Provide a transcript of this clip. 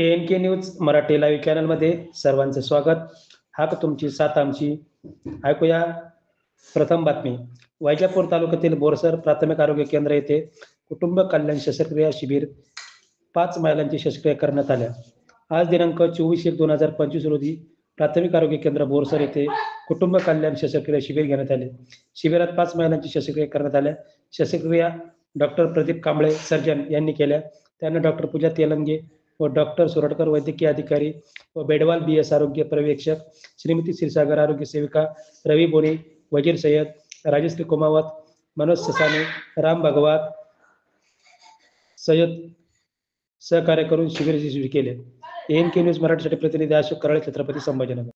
ANK news Marathi live चॅनलमध्ये सर्वांचे स्वागत. हा तुमची साथ आमची. ऐकूया प्रथम बातमी. वैजापूर तालुक्यातील बोरसर प्राथमिक आरोग्य केंद्र येथे कुटुंब कल्याण शस्त्रक्रिया शिबिर 5 महिलांची शस्त्रक्रिया करण्यात आल्या. आज दिनांक 24/1/2025 रोजी प्राथमिक आरोग्य केंद्र बोरसर येथे कुटुंब कल्याण शस्त्रक्रिया शिबिर घेण्यात आले. शिबिरात 5 महिलांची शस्त्रक्रिया करण्यात आल्या. शस्त्रक्रिया डॉक्टर प्रदीप कांबळे सर्जन यांनी केल्या. त्यांना डॉक्टर पूजा तेलंगे व डॉक्टर सुरटकर वैद्यकीय अधिकारी व बेडवाल BS आरोग्य पर्यवेक्षक, श्रीमती क्षीरसागर आरोग्य सेविका, रवी बोरे, वजीर सय्यद, राजश्री कुमावत, मनोज ससाने, राम भगवात सय्यद सहकार्य करून शिबिर यशस्वी केले. ANK न्यूज मराठीसाठी प्रतिनिधी अशोक कराळे, छत्रपती संभाजीनगर.